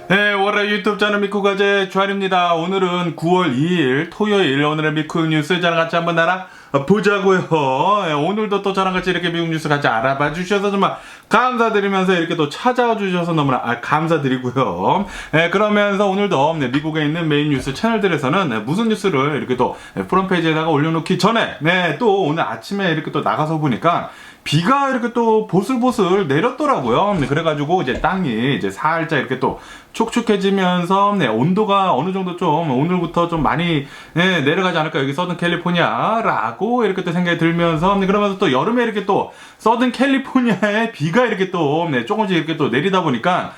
네, 월요일 유튜브 채널 미쿠가제 주한입니다. 오늘은 9월 2일 토요일, 오늘의 미국 뉴스 저랑 같이 한번 알아보자고요. 네, 오늘도 또 저랑 같이 이렇게 미국 뉴스 같이 알아봐 주셔서 정말 감사드리면서 이렇게 또 찾아와 주셔서 너무나 감사드리고요. 네, 그러면서 오늘도 미국에 있는 메인 뉴스 채널들에서는 무슨 뉴스를 이렇게 또 프론페이지에다가 올려놓기 전에 또 오늘 아침에 이렇게 또 나가서 보니까 비가 이렇게 또 보슬보슬 내렸더라고요. 그래가지고 이제 땅이 이제 살짝 이렇게 또 촉촉해지면서 온도가 어느 정도 좀 오늘부터 좀 많이 내려가지 않을까, 여기 서든 캘리포니아라고 이렇게 또 생각이 들면서, 그러면서 또 여름에 이렇게 또 서든 캘리포니아에 비가 이렇게 또 조금씩 이렇게 또 내리다 보니까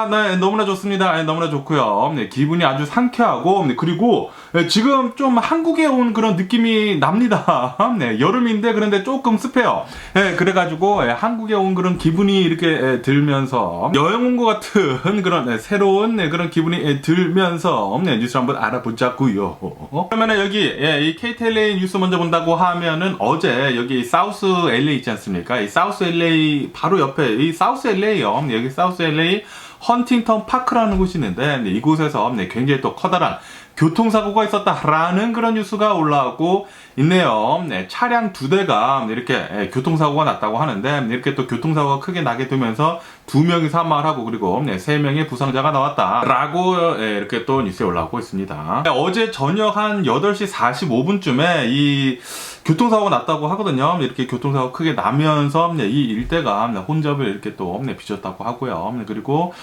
네, 너무나 좋습니다. 네, 너무나 좋고요. 네, 기분이 아주 상쾌하고, 그리고 지금 좀 한국에 온 그런 느낌이 납니다. 네, 여름인데 그런데 조금 습해요. 네, 그래가지고 한국에 온 그런 기분이 이렇게 들면서 여행 온 것 같은 그런 새로운 그런 기분이 들면서 뉴스를 한번 알아보자고요. 그러면은 여기 이 KTLA 뉴스 먼저 본다고 하면은 어제 여기 사우스 LA 있지 않습니까? 이 사우스 LA 바로 옆에 이 사우스 LA요. 여기 사우스 LA 헌팅턴 파크라는 곳이 있는데 이곳에서 굉장히 또 커다란 교통사고가 있었다라는 그런 뉴스가 올라오고 있네요. 차량 2대가 이렇게 교통사고가 났다고 하는데, 이렇게 또 교통사고가 크게 나게 되면서 2명이 사망을 하고, 그리고 3명의 부상자가 나왔다라고 이렇게 또 뉴스에 올라오고 있습니다. 어제 저녁 한 8시 45분쯤에 이 교통사고가 났다고 하거든요. 이렇게 교통사고가 크게 나면서 이 일대가 혼잡을 이렇게 또 빚었다고 하고요. 그리고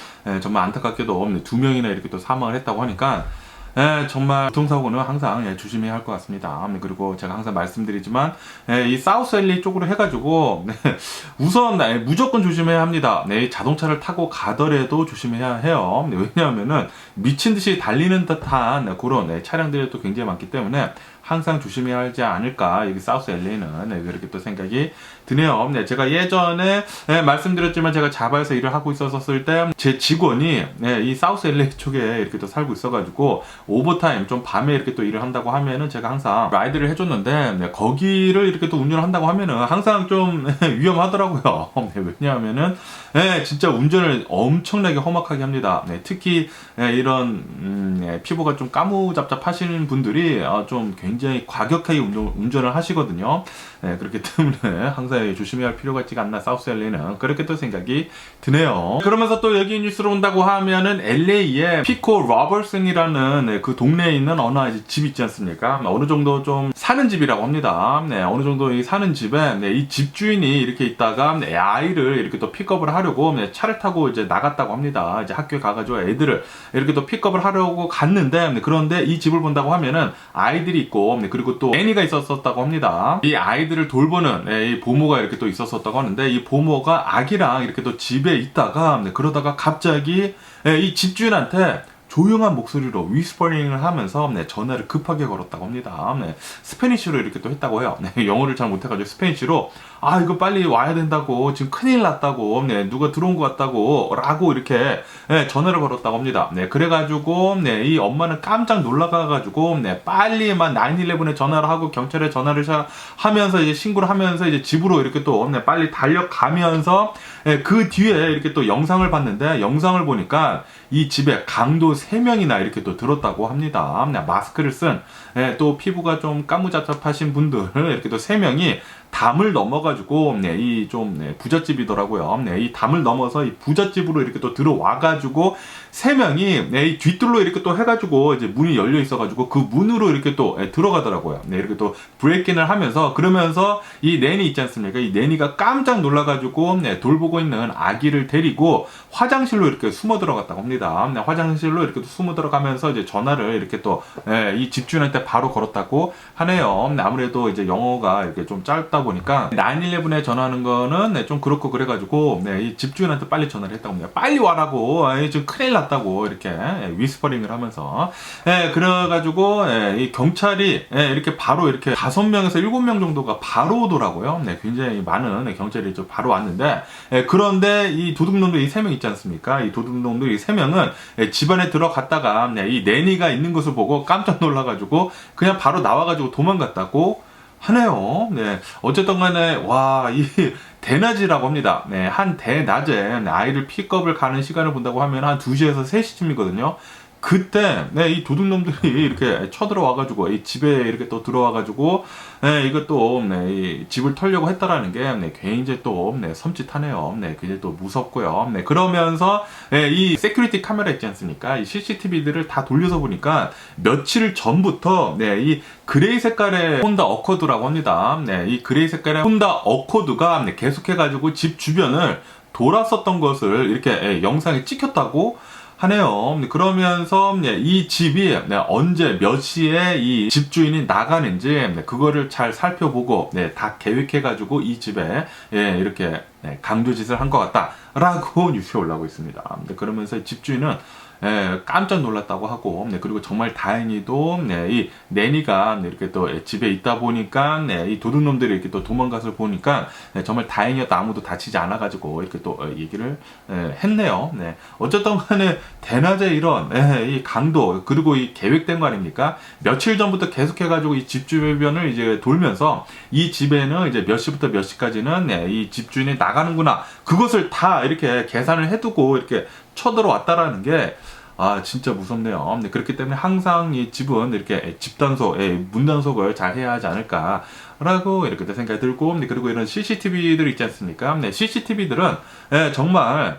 정말 안타깝게도 2명이나 이렇게 또 사망을 했다고 하니까 정말 교통사고는 항상 조심해야 할 것 같습니다. 그리고 제가 항상 말씀드리지만 이 사우스 LA 쪽으로 해가지고 우선 무조건 조심해야 합니다. 자동차를 타고 가더라도 조심해야 해요. 왜냐하면은 미친 듯이 달리는 듯한 그런 차량들이 또 굉장히 많기 때문에 항상 조심해야 하지 않을까, 여기 사우스 LA는 그렇게 또 생각이 드네요. 제가 예전에 말씀드렸지만 제가 자바에서 일을 하고 있었을 때 제 직원이 이 사우스 LA 쪽에 이렇게 또 살고 있어가지고 오버타임 좀 밤에 이렇게 또 일을 한다고 하면은 제가 항상 라이드를 해줬는데 거기를 이렇게 또 운전을 한다고 하면은 항상 좀 위험하더라고요. 왜냐하면은 진짜 운전을 엄청나게 험악하게 합니다. 특히 이런 피부가 좀 까무잡잡하시는 분들이 좀 굉장히 과격하게 운전을 하시거든요. 그렇기 때문에 항상 조심해야 할 필요가 있지 않나, 사우스 LA는 그렇게 또 생각이 드네요. 그러면서 또 여기 뉴스로 온다고 하면은 LA에 피코 로버슨이라는 그 동네에 있는 어느 집 있지 않습니까? 어느 정도 좀 사는 집이라고 합니다. 어느 정도 사는 집에 이 집주인이 이렇게 있다가 아이를 이렇게 또 픽업을 하려고 차를 타고 이제 나갔다고 합니다. 이제 학교에 가가지고 애들을 이렇게 또 픽업을 하려고 갔는데, 그런데 이 집을 본다고 하면은 아이들이 있고, 그리고 또 애니가 있었다고 합니다. 이 아이들을 돌보는 이 보모가 이렇게 또 있었다고 하는데, 이 보모가 아기랑 이렇게 또 집에 있다가 그러다가 갑자기 이 집주인한테 조용한 목소리로 위스퍼링을 하면서 전화를 급하게 걸었다고 합니다. 스페니쉬로 이렇게 또 했다고 해요. 영어를 잘 못해가지고 스페니쉬로 이거 빨리 와야 된다고, 지금 큰일 났다고, 누가 들어온 것 같다고 라고 이렇게 전화를 걸었다고 합니다. 그래가지고 이 엄마는 깜짝 놀라가지고 빨리만 911에 전화를 하고 경찰에 전화를 하면서 이제 신고를 하면서 이제 집으로 이렇게 또 빨리 달려가면서 그 뒤에 이렇게 또 영상을 봤는데, 영상을 보니까 이 집에 강도 3명이나 이렇게 또 들었다고 합니다. 마스크를 쓴 또 피부가 좀 까무잡잡하신 분들 이렇게 또 3명이 담을 넘어가지고 이 좀 부잣집이더라고요. 이 담을 넘어서 이 부잣집으로 이렇게 또 들어와가지고 3명이 이 뒷뜰로 이렇게 또 해가지고 이제 문이 열려 있어가지고 그 문으로 이렇게 또 들어가더라고요. 이렇게 또 브레이킹을 하면서, 그러면서 이 내니 있지 않습니까? 이 내니가 깜짝 놀라가지고 돌보고 있는 아기를 데리고 화장실로 이렇게 숨어 들어갔다고 합니다. 화장실로 이렇게 또 숨어 들어가면서 이제 전화를 이렇게 또 이 집주인한테 바로 걸었다고 하네요. 아무래도 이제 영어가 이렇게 좀 짧다 보니까 911에 전화하는 거는 좀 그렇고, 그래가지고 이 집주인한테 빨리 전화를 했다고 합니다. 빨리 와라고, 지금 큰일 났다고 이렇게 위스퍼링을 하면서 그래가지고 이 경찰이 이렇게 바로 이렇게 5명에서 7명 정도가 바로 오더라고요. 굉장히 많은 경찰이 바로 왔는데, 그런데 이 도둑놈들 이 3명 있지 않습니까? 이 도둑놈들 이 3명은 집안에 들어갔다가 이 내니가 있는 것을 보고 깜짝 놀라가지고 그냥 바로 나와가지고 도망갔다고 하네요. 네. 어쨌든 간에, 와, 이, 대낮이라고 합니다. 네. 한 대낮에 아이를 픽업을 가는 시간을 본다고 하면 한 2시에서 3시쯤이거든요. 그때, 네, 이 도둑놈들이 이렇게 쳐들어와가지고, 이 집에 이렇게 또 들어와가지고, 네, 이것도, 네, 이 집을 털려고 했다라는 게, 네, 굉장히 또, 네, 섬찟하네요. 네, 굉장히 또 무섭고요. 네, 그러면서, 네, 이 세큐리티 카메라 있지 않습니까? 이 CCTV들을 다 돌려서 보니까, 며칠 전부터, 네, 이 그레이 색깔의 혼다 어코드라고 합니다. 네, 이 그레이 색깔의 혼다 어코드가, 네, 계속해가지고 집 주변을 돌았었던 것을 이렇게, 예, 영상에 찍혔다고 하네요. 그러면서 이 집이 언제 몇 시에 이 집주인이 나가는지 그거를 잘 살펴보고 다 계획해가지고 이 집에 이렇게 강도짓을 한 것 같다라고 뉴스에 올라오고 있습니다. 그러면서 집주인은 깜짝 놀랐다고 하고, 그리고 정말 다행히도, 이 내니가 이렇게 또 집에 있다 보니까, 이 도둑놈들이 이렇게 또 도망가서 보니까, 정말 다행이었다. 아무도 다치지 않아가지고, 이렇게 또 얘기를 했네요. 어쨌든 간에, 대낮에 이런, 이 강도, 그리고 이 계획된 거 아닙니까? 며칠 전부터 계속해가지고 이 집 주변을 이제 돌면서, 이 집에는 이제 몇 시부터 몇 시까지는, 이 집주인이 나가는구나. 그것을 다 이렇게 계산을 해두고, 이렇게 쳐들어왔다라는 게, 아, 진짜 무섭네요. 그렇기 때문에 항상 이 집은 이렇게 집단속, 문단속을 잘 해야 하지 않을까라고 이렇게 생각이 들고, 그리고 이런 CCTV들 있지 않습니까? CCTV들은 정말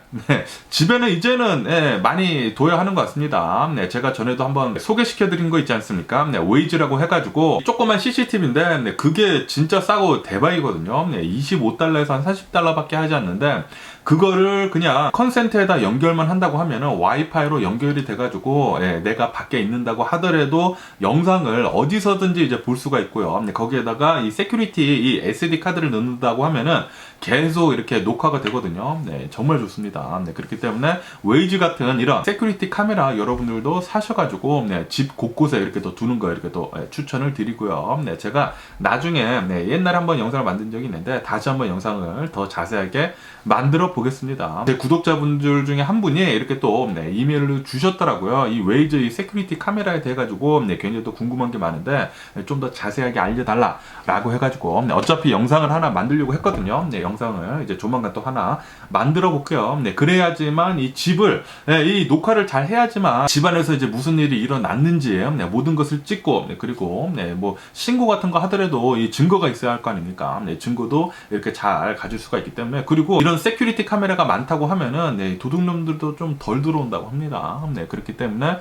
집에는 이제는 많이 둬야 하는 것 같습니다. 제가 전에도 한번 소개시켜드린 거 있지 않습니까? 웨이즈라고 해가지고 조그만 CCTV인데 그게 진짜 싸고 대박이거든요. 25달러에서 한 40달러밖에 하지 않는데 그거를 그냥 컨센트에다 연결만 한다고 하면은 와이파이로 연결이 돼가지고 내가 밖에 있는다고 하더라도 영상을 어디서든지 이제 볼 수가 있고요. 거기에다가 이 세큐리티 이 SD 카드를 넣는다고 하면은 계속 이렇게 녹화가 되거든요. 정말 좋습니다. 그렇기 때문에 웨이즈 같은 이런 세큐리티 카메라 여러분들도 사셔가지고 집 곳곳에 이렇게 또 두는 거 이렇게 또 추천을 드리고요. 제가 나중에 옛날에 한번 영상을 만든 적이 있는데 다시 한번 영상을 더 자세하게 만들어 보겠습니다. 제 구독자분들 중에 한 분이 이렇게 또 이메일을 주셨더라고요. 이 웨이즈 이 세큐리티 카메라에 대해 가지고 굉장히 또 궁금한 게 많은데 좀 더 자세하게 알려달라라고 해가지고 어차피 영상을 하나 만들려고 했거든요. 영상을 이제 조만간 또 하나 만들어 볼게요. 그래야지만 이 집을 이 녹화를 잘 해야지만 집안에서 이제 무슨 일이 일어났는지 모든 것을 찍고 그리고 뭐 신고 같은 거 하더라도 이 증거가 있어야 할 거 아닙니까? 증거도 이렇게 잘 가질 수가 있기 때문에 그리고 이런 세큐리티 카메라가 많다고 하면은 도둑놈들도 좀 덜 들어온다고 합니다. 그렇기 때문에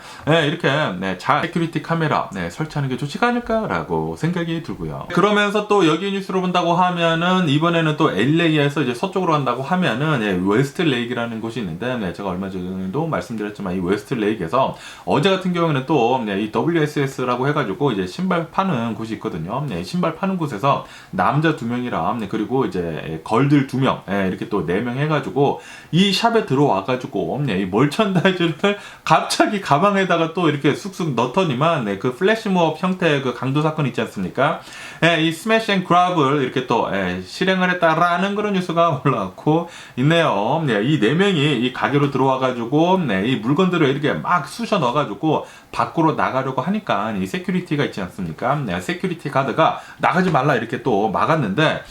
이렇게 잘 세큐리티 카메라 설치하는 게 좋지 않을까라고 생각이 들고요. 그러면서 또 여기 뉴스로 본다고 하면은 이번에는 또 LA에서 이제 서쪽으로 간다고 하면은 웨스트 레이크라는 곳이 있는데 제가 얼마 전에도 말씀드렸지만 이 웨스트 레이크에서 어제 같은 경우에는 또 이 WSS라고 해가지고 이제 신발 파는 곳이 있거든요. 신발 파는 곳에서 남자 2명이랑 그리고 이제 걸들 2명 이렇게 또 4명 해가지고 이 샵에 들어와가지고 이 멀천다이즈를 갑자기 가방에다가 또 이렇게 쑥쑥 넣더니만 그 플래시모업 형태의 그 강도 사건 있지 않습니까? 이 스매시 앤 그랍을 이렇게 또 실행을 했다라는 그런 뉴스가 올라왔고 있네요. 이 4명이 이 가게로 들어와가지고 이 물건들을 이렇게 막 쑤셔 넣어가지고 밖으로 나가려고 하니까 이 세큐리티가 있지 않습니까? 세큐리티 가드가 나가지 말라 이렇게 또 막았는데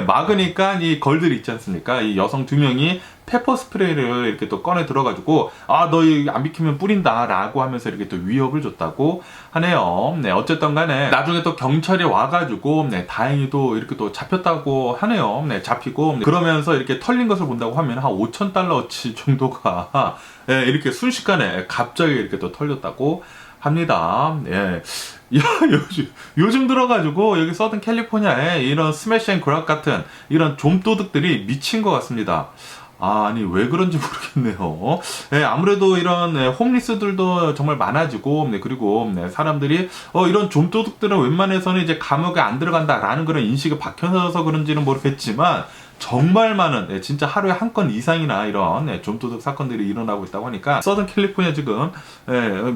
막으니까 이 걸들이 있지 않습니까? 이 여성 2명이 페퍼 스프레이를 이렇게 또 꺼내 들어가지고 너 이거 안 비키면 뿌린다 라고 하면서 이렇게 또 위협을 줬다고 하네요. 어쨌든 간에 나중에 또 경찰이 와가지고 다행히도 이렇게 또 잡혔다고 하네요. 잡히고 그러면서 이렇게 털린 것을 본다고 하면 한 5,000달러치 정도가 이렇게 순식간에 갑자기 이렇게 또 털렸다고 합니다. 요즘 들어가지고 여기 서든 캘리포니아에 이런 스매시 앤 그랍 같은 이런 좀도둑들이 미친 것 같습니다. 아니 왜 그런지 모르겠네요. 아무래도 이런 홈리스들도 정말 많아지고 그리고 사람들이 이런 좀도둑들은 웬만해서는 이제 감옥에 안 들어간다라는 그런 인식이 박혀서 그런지는 모르겠지만 정말 많은 진짜 하루에 한 건 이상이나 이런 좀도둑 사건들이 일어나고 있다고 하니까 서든 캘리포니아 지금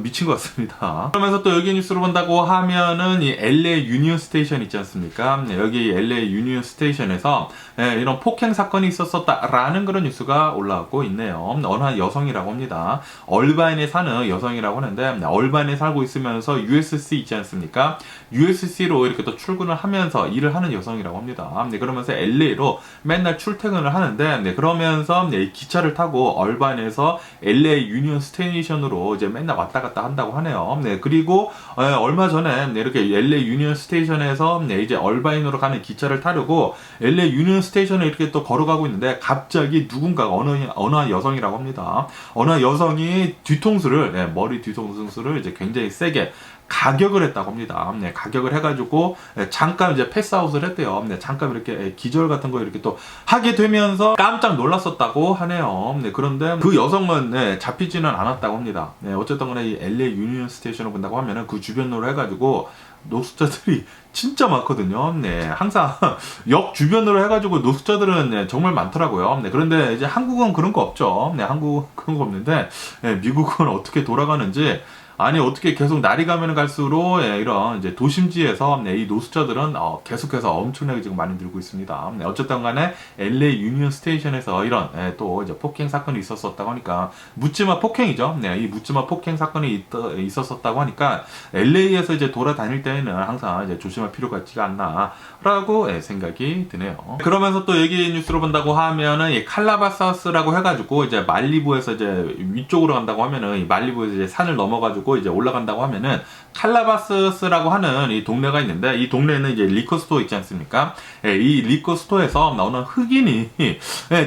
미친 것 같습니다. 그러면서 또 여기 뉴스를 본다고 하면은 이 LA 유니온 스테이션 있지 않습니까? 여기 LA 유니온 스테이션에서 이런 폭행 사건이 있었었다라는 그런 뉴스가 올라오고 있네요. 어느 한 여성이라고 합니다. 얼바인에 사는 여성이라고 하는데 얼바인에 살고 있으면서 USC 있지 않습니까? USC로 이렇게 또 출근을 하면서 일을 하는 여성이라고 합니다. 그러면서 LA로 맨날 출퇴근을 하는데 그러면서 기차를 타고 얼바인에서 LA 유니온 스테이션으로 이제 맨날 왔다 갔다 한다고 하네요. 그리고 얼마 전에 이렇게 LA 유니온 스테이션에서 이제 얼바인으로 가는 기차를 타려고 LA 유니온 스테이션에 이렇게 또 걸어가고 있는데 갑자기 누군가가 어느 한 여성이라고 합니다. 어느 한 여성이 뒤통수를 머리 뒤통수를 이제 굉장히 세게 가격을 했다고 합니다. 가격을 해가지고 잠깐 이제 패스아웃을 했대요. 잠깐 이렇게 기절 같은 거 이렇게 또 하게 되면서 깜짝 놀랐었다고 하네요. 그런데 그 여성은 잡히지는 않았다고 합니다. 어쨌든 간에 이 LA 유니온 스테이션을 본다고 하면은 그 주변으로 해가지고 노숙자들이 진짜 많거든요. 항상 역 주변으로 해가지고 노숙자들은 정말 많더라고요. 그런데 이제 한국은 그런 거 없죠. 한국은 그런 거 없는데 미국은 어떻게 돌아가는지 아니 어떻게 계속 날이 가면 갈수록 이런 이제 도심지에서 이 노숙자들은 계속해서 엄청나게 지금 많이 늘고 있습니다. 어쨌든 간에 LA 유니온 스테이션에서 이런 또 이제 폭행 사건이 있었었다고 하니까 묻지마 폭행이죠. 이 묻지마 폭행 사건이 있었었다고 하니까 LA에서 이제 돌아다닐 때에는 항상 이제 조심할 필요가 있지가 않나라고 생각이 드네요. 그러면서 또 여기 뉴스로 본다고 하면은 이 칼라바사스라고 해가지고 이제 말리부에서 이제 위쪽으로 간다고 하면은 이 말리부에서 이제 산을 넘어가지고 이제 올라간다고 하면은 칼라바스라고 하는 이 동네가 있는데 이 동네에는 이제 리커스토어 있지 않습니까? 이 리커스토어에서 나오는 흑인이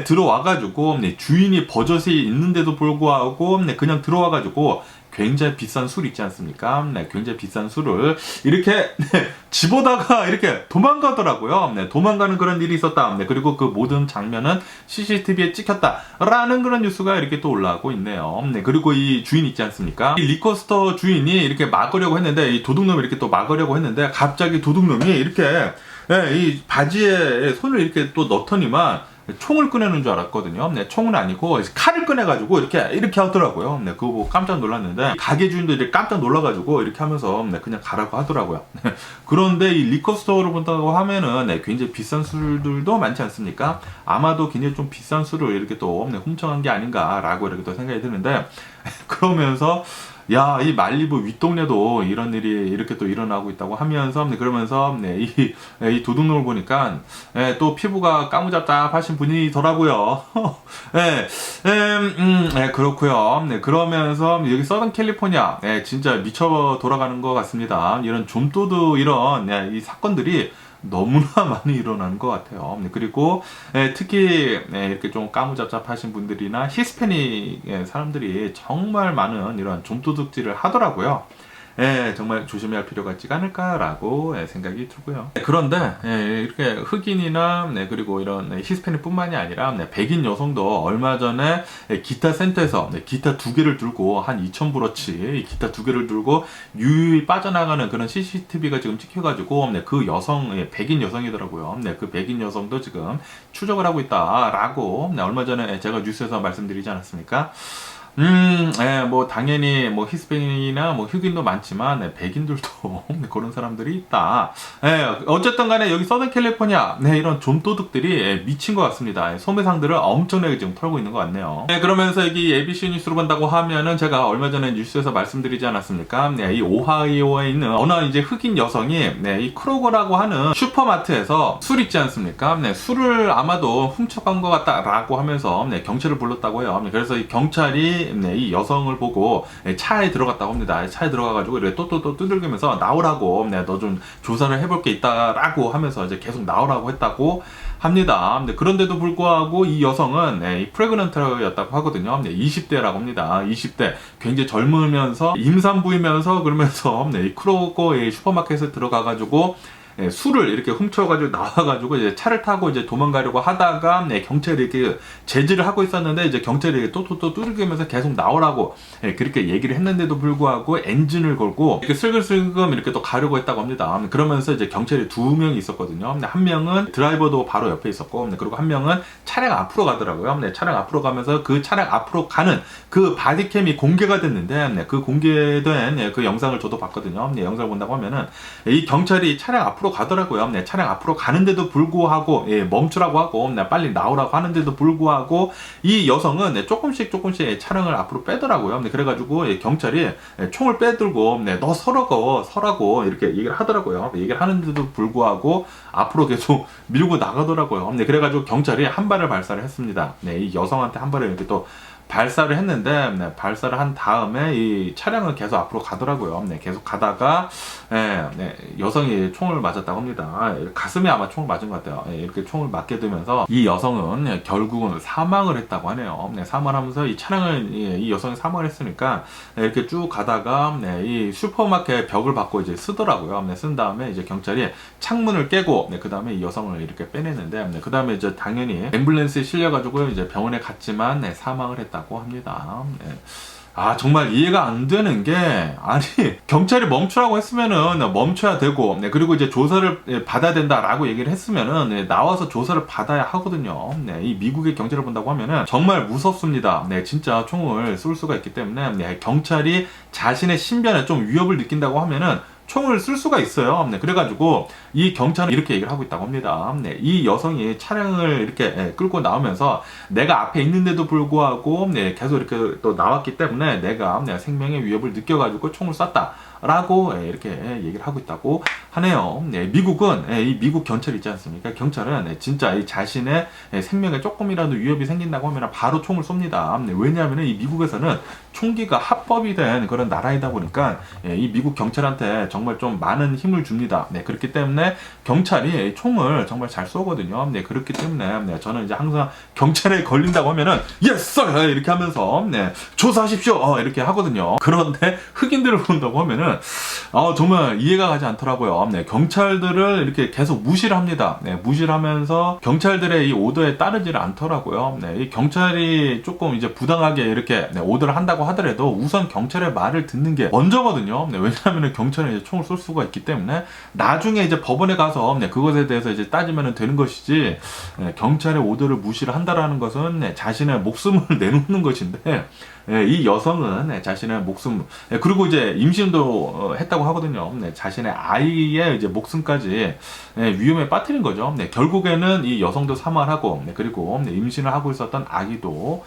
들어와가지고 주인이 버젓이 있는데도 불구하고 그냥 들어와가지고 굉장히 비싼 술 있지 않습니까? 굉장히 비싼 술을 이렇게 집어다가 이렇게 도망가더라고요. 도망가는 그런 일이 있었다. 그리고 그 모든 장면은 CCTV에 찍혔다라는 그런 뉴스가 이렇게 또 올라오고 있네요. 그리고 이 주인 있지 않습니까? 이 리커스토어 주인이 이렇게 막으려고 했는데 이 도둑놈이 이렇게 또 막으려고 했는데 갑자기 도둑놈이 이렇게 이 바지에 손을 이렇게 또 넣더니만 총을 꺼내는 줄 알았거든요. 총은 아니고 칼을 꺼내가지고 이렇게 하더라고요. 그거 보고 깜짝 놀랐는데 가게 주인도 이렇게 깜짝 놀라가지고 이렇게 하면서 그냥 가라고 하더라고요. 그런데 이 리커스토어를 본다고 하면은 굉장히 비싼 술들도 많지 않습니까? 아마도 굉장히 좀 비싼 술을 이렇게 또 훔쳐간 게 아닌가라고 이렇게 또 생각이 드는데 그러면서 야, 이 말리부 윗동네도 이런 일이 이렇게 또 일어나고 있다고 하면서 그러면서 이 도둑놈을 보니까 또 피부가 까무잡잡하신 분이더라고요. 그렇고요. 그러면서 여기 서던 캘리포니아 진짜 미쳐 돌아가는 것 같습니다. 이런 좀도둑 이런 이 사건들이 너무나 많이 일어나는 것 같아요. 그리고 특히 이렇게 좀 까무잡잡하신 분들이나 히스패닉 사람들이 정말 많은 이런 좀도둑질을 하더라고요. 정말 조심해야 할 필요가 있지 않을까라고 생각이 들고요. 그런데 이렇게 흑인이나 그리고 이런 히스패닉뿐만이 아니라 백인 여성도 얼마 전에 기타 센터에서 기타 2개를 들고 한 2,000불어치 기타 2개를 들고 유유히 빠져나가는 그런 CCTV가 지금 찍혀가지고 그 여성 백인 여성이더라고요. 그 백인 여성도 지금 추적을 하고 있다라고 얼마 전에 제가 뉴스에서 말씀드리지 않았습니까? 뭐 당연히 뭐 히스패닉이나 뭐 흑인도 많지만 백인들도 그런 사람들이 있다. 어쨌든 간에 여기 서든 캘리포니아 이런 좀도둑들이 미친 것 같습니다. 소매상들을 엄청나게 지금 털고 있는 것 같네요. 그러면서 여기 ABC 뉴스로 본다고 하면은 제가 얼마 전에 뉴스에서 말씀드리지 않았습니까? 이 오하이오에 있는 어느 이제 흑인 여성이 이 크로거라고 하는 슈퍼마트에서 술 있지 않습니까? 술을 아마도 훔쳐간 것 같다라고 하면서 경찰을 불렀다고 해요. 그래서 이 경찰이 이 여성을 보고 차에 들어갔다고 합니다. 차에 들어가가지고 이렇게 또 두들기면서 나오라고 너 좀 조사를 해볼 게 있다라고 하면서 이제 계속 나오라고 했다고 합니다. 그런데도 불구하고 이 여성은 이 프레그넌트였다고 하거든요. 20대라고 합니다. 20대 굉장히 젊으면서 임산부이면서 그러면서 이 크로거의 슈퍼마켓에 들어가가지고 술을 이렇게 훔쳐가지고 나와가지고 이제 차를 타고 이제 도망가려고 하다가 경찰이 이렇게 제지를 하고 있었는데 이제 경찰이 또 두들기면서 계속 나오라고 그렇게 얘기를 했는데도 불구하고 엔진을 걸고 이렇게 슬금슬금 이렇게 또 가려고 했다고 합니다. 그러면서 이제 경찰이 2명이 있었거든요. 한 명은 드라이버도 바로 옆에 있었고, 그리고 한 명은 차량 앞으로 가더라고요. 차량 앞으로 가면서 그 차량 앞으로 가는 그 바디캠이 공개가 됐는데 그 공개된 그 영상을 저도 봤거든요. 영상을 본다고 하면은 이 경찰이 차량 앞으로 가더라고요. 차량 앞으로 가는데도 불구하고 멈추라고 하고 빨리 나오라고 하는데도 불구하고 이 여성은 조금씩 차량을 앞으로 빼더라고요. 그래가지고 경찰이 총을 빼들고 너 서라고 이렇게 얘기를 하더라고요. 얘기를 하는데도 불구하고 앞으로 계속 밀고 나가더라고요. 그래가지고 경찰이 한 발을 발사를 했습니다. 이 여성한테 한 발을 이렇게 또 발사를 했는데 발사를 한 다음에 이 차량은 계속 앞으로 가더라고요. 계속 가다가 여성이 총을 맞았다고 합니다. 가슴에 아마 총을 맞은 것 같아요. 이렇게 총을 맞게 되면서 이 여성은 결국은 사망을 했다고 하네요. 사망하면서 이 차량을 이 여성이 사망을 했으니까 이렇게 쭉 가다가 이 슈퍼마켓 벽을 받고 이제 쓰더라고요. 쓴 다음에 이제 경찰이 창문을 깨고 그 다음에 이 여성을 이렇게 빼내는데 그 다음에 이제 당연히 앰뷸런스에 실려가지고 이제 병원에 갔지만 사망을 했다고 합니다. 정말 이해가 안 되는 게, 아니, 경찰이 멈추라고 했으면은 멈춰야 되고, 그리고 이제 조사를 받아야 된다라고 얘기를 했으면은 나와서 조사를 받아야 하거든요. 이 미국의 경찰을 본다고 하면은 정말 무섭습니다. 진짜 총을 쏠 수가 있기 때문에 경찰이 자신의 신변에 좀 위협을 느낀다고 하면은 총을 쓸 수가 있어요. 그래가지고 이 경찰은 이렇게 얘기를 하고 있다고 합니다. 이 여성이 차량을 이렇게 끌고 나오면서 내가 앞에 있는데도 불구하고 계속 이렇게 또 나왔기 때문에 내가 생명의 위협을 느껴가지고 총을 쐈다. 라고 이렇게 얘기를 하고 있다고 하네요. 미국은 이 미국 경찰 있지 않습니까? 경찰은 진짜 이 자신의 생명에 조금이라도 위협이 생긴다고 하면 바로 총을 쏩니다. 왜냐하면 이 미국에서는 총기가 합법이 된 그런 나라이다 보니까 이 미국 경찰한테 정말 좀 많은 힘을 줍니다. 그렇기 때문에 경찰이 총을 정말 잘 쏘거든요. 그렇기 때문에 저는 이제 항상 경찰에 걸린다고 하면은 yes sir 이렇게 하면서 조사하십시오 이렇게 하거든요. 그런데 흑인들을 본다고 하면은 정말 이해가 가지 않더라고요. 경찰들을 이렇게 계속 무시를 합니다. 무시를 하면서 경찰들의 이 오더에 따르지를 않더라고요. 이 경찰이 조금 이제 부당하게 이렇게 오더를 한다고 하더라도 우선 경찰의 말을 듣는 게 먼저거든요. 왜냐하면 경찰은 이제 총을 쏠 수가 있기 때문에 나중에 이제 법원에 가서 그것에 대해서 이제 따지면 되는 것이지, 경찰의 오더를 무시를 한다라는 것은 자신의 목숨을 내놓는 것인데, 이 여성은 자신의 목숨, 그리고 이제 임신도 했다고 하거든요. 자신의 아이의 이제 목숨까지 위험에 빠뜨린 거죠. 결국에는 이 여성도 사망을 하고, 그리고 임신을 하고 있었던 아기도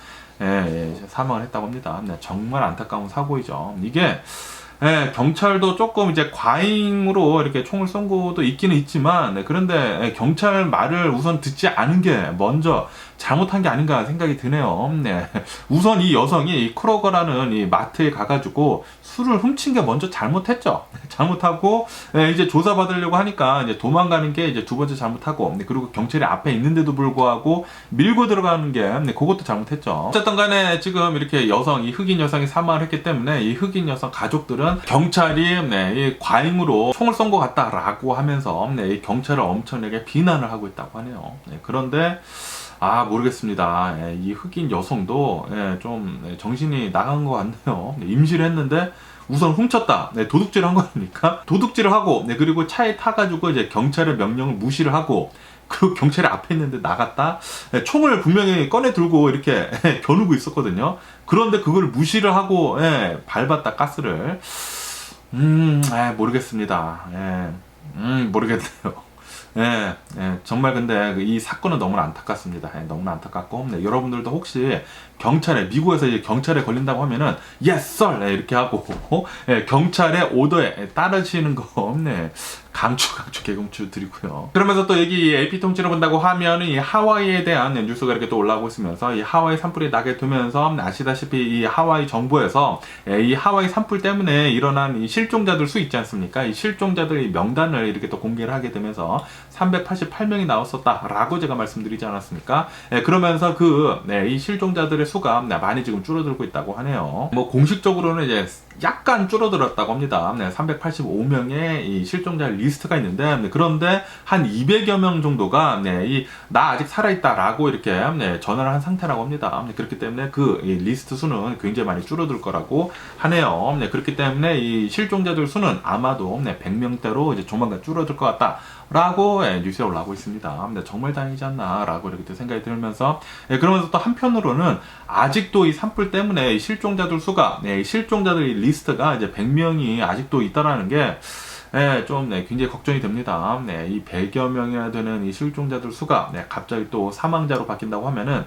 사망을 했다고 합니다. 정말 안타까운 사고이죠. 이게 경찰도 조금 이제 과잉으로 이렇게 총을 쏜 것도 있기는 있지만, 그런데 경찰 말을 우선 듣지 않은 게 먼저 잘못한 게 아닌가 생각이 드네요. 우선 이 여성이 이 크로거라는 이 마트에 가가지고 술을 훔친 게 먼저 잘못했죠. 잘못하고 이제 조사받으려고 하니까 이제 도망가는 게 이제 두 번째 잘못하고, 그리고 경찰이 앞에 있는데도 불구하고 밀고 들어가는 게 그것도 잘못했죠. 어쨌든 간에 지금 이렇게 이 흑인 여성이 사망을 했기 때문에 이 흑인 여성 가족들은 경찰이 이 과잉으로 총을 쏜 것 같다라고 하면서 이 경찰을 엄청나게 비난을 하고 있다고 하네요. 그런데 모르겠습니다. 이 흑인 여성도 좀 정신이 나간 것 같네요. 임시를 했는데 우선 훔쳤다. 도둑질을 한 거니까 도둑질을 하고, 그리고 차에 타가지고 이제 경찰의 명령을 무시를 하고, 그리고 경찰이 앞에 있는데 나갔다. 총을 분명히 꺼내 들고 이렇게 겨누고 있었거든요. 그런데 그걸 무시를 하고 밟았다, 가스를. 모르겠습니다. 모르겠네요. 정말 근데 이 사건은 너무나 안타깝습니다. 너무나 안타깝고, 여러분들도 혹시 미국에서 이제 경찰에 걸린다고 하면은 yes sir 이렇게 하고 경찰의 오더에 따르시는 거 강추 개강추 드리고요. 그러면서 또 여기 AP 통치를 본다고 하면 이 하와이에 대한 뉴스가 이렇게 또 올라오고 있으면서 이 하와이 산불이 나게 되면서 아시다시피 이 하와이 정부에서 이 하와이 산불 때문에 일어난 이 실종자들 수 있지 않습니까? 이 실종자들의 명단을 이렇게 또 공개를 하게 되면서 388명이 나왔었다라고 제가 말씀드리지 않았습니까? 그러면서 이 실종자들의 수가 많이 지금 줄어들고 있다고 하네요. 뭐 공식적으로는 이제 약간 줄어들었다고 합니다. 385명의 이 실종자 리스트가 있는데, 그런데 한 200여 명 정도가 나 아직 살아있다라고 이렇게 전화를 한 상태라고 합니다. 그렇기 때문에 그 리스트 수는 굉장히 많이 줄어들 거라고 하네요. 그렇기 때문에 이 실종자들 수는 아마도 100명대로 이제 조만간 줄어들 것 같다. 라고 뉴스에 올라오고 있습니다. 정말 다행이지 않나 라고 이렇게 생각이 들면서, 그러면서 또 한편으로는 아직도 이 산불 때문에 실종자들 수가, 실종자들 리스트가 이제 100명이 아직도 있다라는 게 좀 굉장히 걱정이 됩니다. 이 100여 명이나 되는 이 실종자들 수가 갑자기 또 사망자로 바뀐다고 하면은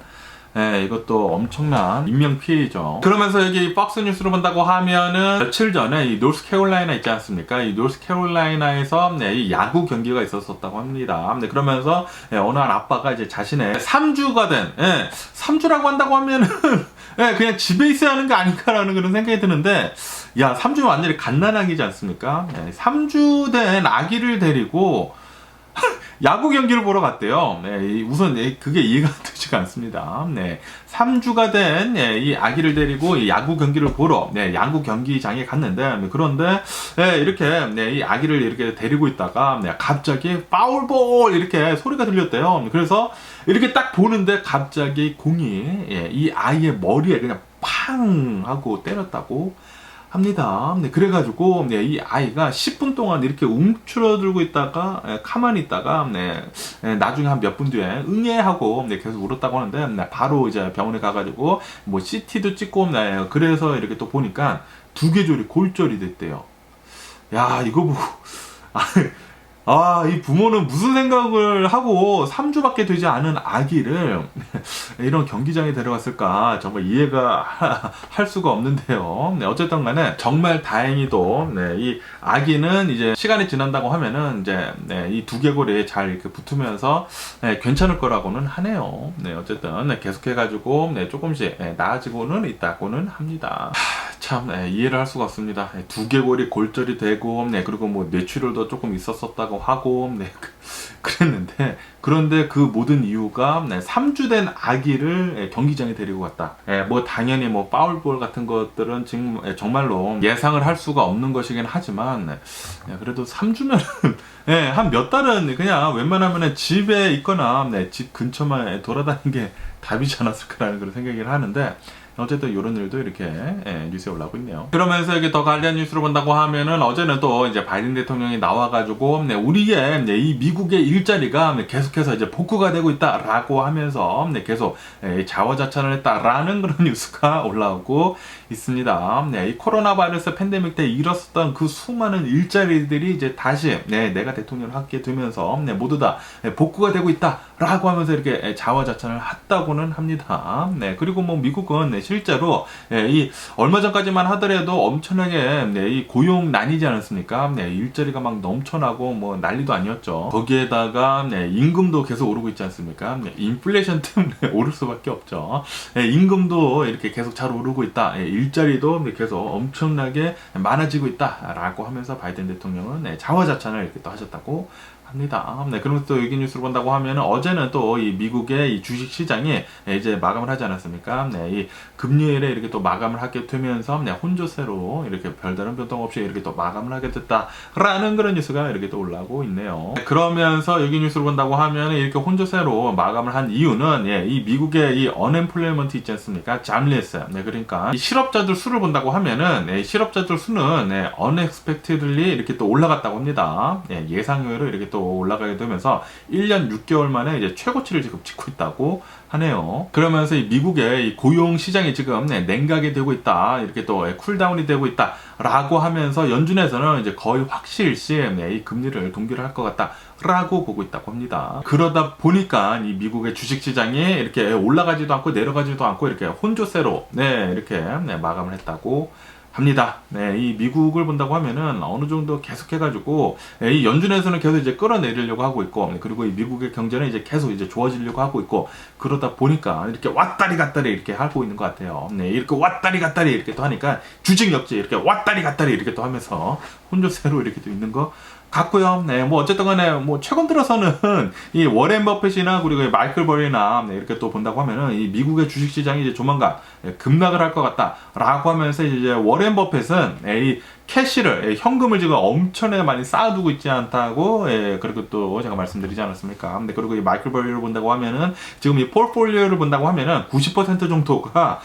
이것도 엄청난 인명피해죠. 그러면서 여기 박스 뉴스를 본다고 하면은 며칠 전에 이 노스캐롤라이나 있지 않습니까? 이 노스캐롤라이나에서 이 야구 경기가 있었었다고 합니다. 그러면서 어느 한 아빠가 이제 자신의 3주가 된 3주라고 한다고 하면은 그냥 집에 있어야 하는 게 아닌가라는 그런 생각이 드는데, 야, 3주면 완전히 갓난아기지 않습니까? 3주 된 아기를 데리고 야구 경기를 보러 갔대요. 우선 그게 이해가 되지가 않습니다. 3주가 된 이 아기를 데리고 이 야구 경기를 보러 야구 경기장에 갔는데, 그런데 이렇게 이 아기를 이렇게 데리고 있다가 갑자기 파울볼 이렇게 소리가 들렸대요. 그래서 이렇게 딱 보는데 갑자기 공이 이 아이의 머리에 그냥 팡 하고 때렸다고 합니다. 그래가지고 이 아이가 10분 동안 이렇게 움츠러들고 있다가 가만히 있다가 나중에 한 몇 분 뒤에 응애하고 계속 울었다고 하는데, 바로 이제 병원에 가가지고 뭐 CT도 찍고 그래서 이렇게 또 보니까 두개골이 골절이 됐대요. 야, 이거 뭐 이 부모는 무슨 생각을 하고 3주밖에 되지 않은 아기를 이런 경기장에 데려갔을까 정말 이해가 할 수가 없는데요. 어쨌든 간에 정말 다행히도 이 아기는 이제 시간이 지난다고 하면은 이제 이 두개골이 잘 이렇게 붙으면서 괜찮을 거라고는 하네요. 어쨌든 계속해가지고 조금씩 나아지고는 있다고는 합니다. 참 이해를 할 수가 없습니다. 두개골이 골절이 되고 그리고 뭐 뇌출혈도 조금 있었었다고 하고 그랬는데, 그런데 그 모든 이유가 3주 된 아기를 경기장에 데리고 갔다. 뭐 당연히 뭐 파울볼 같은 것들은 지금 정말로 예상을 할 수가 없는 것이긴 하지만, 그래도 3주면 한 몇 달은 그냥 웬만하면 집에 있거나 집 근처만 돌아다니는 게 답이지 않았을까라는 그런 생각을 하는데, 어쨌든 이런 일도 이렇게 뉴스에 올라오고 있네요. 그러면서 여기 더 가디언 뉴스를 본다고 하면은, 어제는 또 이제 바이든 대통령이 나와가지고 우리의 이 미국의 일자리가 계속해서 이제 복구가 되고 있다라고 하면서 계속 자화자찬을 했다라는 그런 뉴스가 올라오고 있습니다. 이 코로나 바이러스 팬데믹 때 잃었었던 그 수많은 일자리들이 이제 다시 내가 대통령을 하게 되면서 모두 다 복구가 되고 있다라고 하면서 이렇게 자화자찬을 했다고는 합니다. 그리고 뭐 미국은 실제로 이 얼마 전까지만 하더라도 엄청나게 이 고용난이지 않았습니까? 일자리가 막 넘쳐나고 뭐 난리도 아니었죠. 거기에다가 임금도 계속 오르고 있지 않습니까? 인플레이션 때문에 오를 수밖에 없죠. 임금도 이렇게 계속 잘 오르고 있다. 일자리도 계속 엄청나게 많아지고 있다라고 하면서 바이든 대통령은 자화자찬을 이렇게 또 하셨다고 합니다. 그러면서 또 여기 뉴스를 본다고 하면은, 어제는 또 이 미국의 이 주식 시장이 이제 마감을 하지 않았습니까? 이 금요일에 이렇게 또 마감을 하게 되면서 혼조세로 이렇게 별다른 변동 없이 이렇게 또 마감을 하게 됐다라는 그런 뉴스가 이렇게 또 올라오고 있네요. 그러면서 여기 뉴스를 본다고 하면 이렇게 혼조세로 마감을 한 이유는 이 미국의 이 언엠플로이먼트 있지 않습니까? 잠리스. 그러니까 이 실업자들 수를 본다고 하면은 실업자들 수는 unexpectedly 이렇게 또 올라갔다고 합니다. 예상외로 이렇게 또 올라가게 되면서 1년 6개월 만에 이제 최고치를 지금 찍고 있다고 하네요. 그러면서 이 미국의 이 고용 시장이 지금 냉각이 되고 있다, 이렇게 또 쿨다운이 되고 있다 라고 하면서 연준에서는 이제 거의 확실시 이 금리를 동결을 할 것 같다 라고 보고 있다고 합니다. 그러다 보니까 이 미국의 주식 시장이 이렇게 올라가지도 않고 내려가지도 않고 이렇게 혼조세로 이렇게 마감을 했다고 합니다. 이 미국을 본다고 하면은 어느 정도 계속해가지고 이 연준에서는 계속 이제 끌어내리려고 하고 있고, 그리고 이 미국의 경제는 이제 계속 이제 좋아지려고 하고 있고, 그러다 보니까 이렇게 왔다리 갔다리 이렇게 하고 있는 것 같아요. 이렇게 왔다리 갔다리 이렇게 또 하니까 주식 역지 이렇게 왔다리 갔다리 이렇게 또 하면서 혼조세로 이렇게 또 있는 거 같고요. 네, 뭐 어쨌든 간에 뭐 최근 들어서는 이 워렌 버핏이나 그리고 이 마이클 버리나 이렇게 또 본다고 하면은 이 미국의 주식 시장이 이제 조만간 급락을 할 것 같다라고 하면서 이제 워렌 버핏은 이 캐시를 현금을 지금 엄청나게 많이 쌓아두고 있지 않다고 그리고 또 제가 말씀드리지 않았습니까? 근데 그리고 이 마이클 버리를 본다고 하면은 지금 이 포트폴리오를 본다고 하면은 90% 정도가